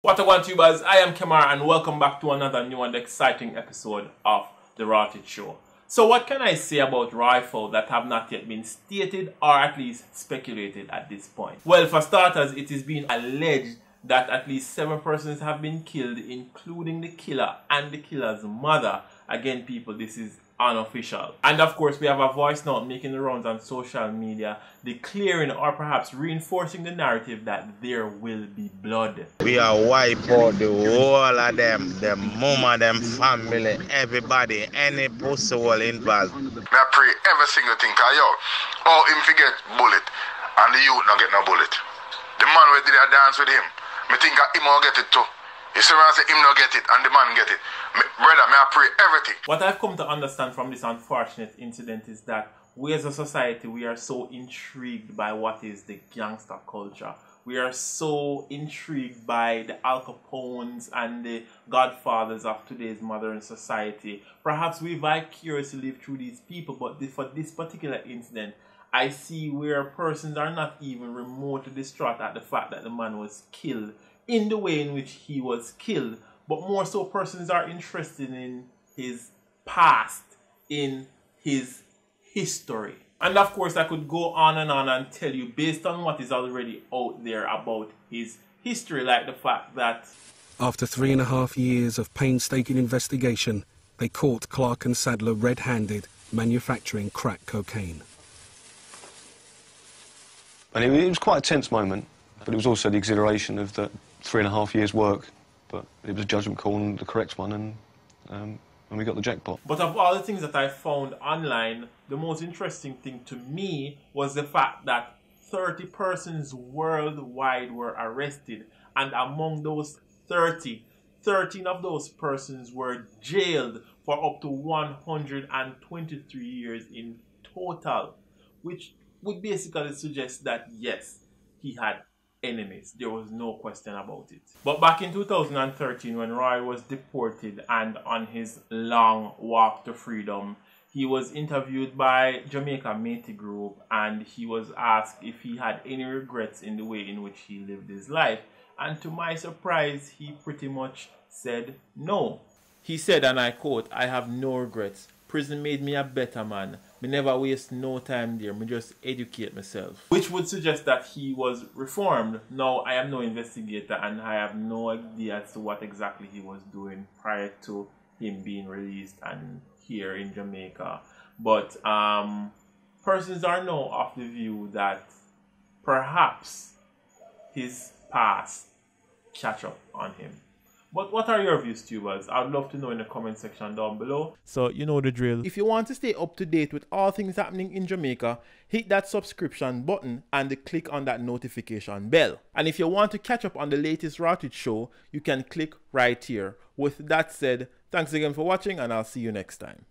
What I want tubers, I am Kamar and welcome back to another new and exciting episode of The ROY Show. So what can I say about ROY FOWL that have not yet been stated or at least speculated at this point? Well, for starters, it is being alleged that at least 7 persons have been killed, including the killer and the killer's mother. Again, people, this is unofficial. And of course, we have a voice note making the rounds on social media declaring or perhaps reinforcing the narrative that there will be blood. We are wipe out the whole of them mama, them family, everybody, any pussy will involved. I pray every single thing, cause yo, all him forget bullet and the youth not get no bullet. The man who did a dance with him, me think him will get it too. You see when I say him not get it and the man get it. Brother, I pray everything. What I've come to understand from this unfortunate incident is that we as a society, we are so intrigued by what is the gangster culture. We are so intrigued by the Al Capones and the godfathers of today's modern society. Perhaps we vicariously live through these people, but for this particular incident, I see where persons are not even remotely distraught at the fact that the man was killed in the way in which he was killed, but more so persons are interested in his past, in his history. And of course I could go on and tell you based on what is already out there about his history, like the fact that after 3.5 years of painstaking investigation, they caught Clarke and Sadler red-handed manufacturing crack cocaine. And it was quite a tense moment, but it was also the exhilaration of the 3.5 years' work. But it was a judgment call and the correct one, and we got the jackpot. But of all the things that I found online, the most interesting thing to me was the fact that 30 persons worldwide were arrested, and among those 30, 13 of those persons were jailed for up to 123 years in total, which would basically suggest that yes, he had enemies. There was no question about it. But back in 2013, when Roy was deported and on his long walk to freedom, he was interviewed by Jamaica Métis Group, and he was asked if he had any regrets in the way in which he lived his life. And to my surprise, he pretty much said no. He said, and I quote, "I have no regrets. Prison made me a better man. Me never waste no time there. Me just educate myself." Which would suggest that he was reformed. Now, I am no investigator and I have no idea as to what exactly he was doing prior to him being released and here in Jamaica. But persons are now of the view that perhaps his past catch up on him. But what are your views, tubers? I'd love to know in the comment section down below. So you know the drill. If you want to stay up to date with all things happening in Jamaica, hit that subscription button and click on that notification bell. And if you want to catch up on the latest ROY show, you can click right here. With that said, thanks again for watching and I'll see you next time.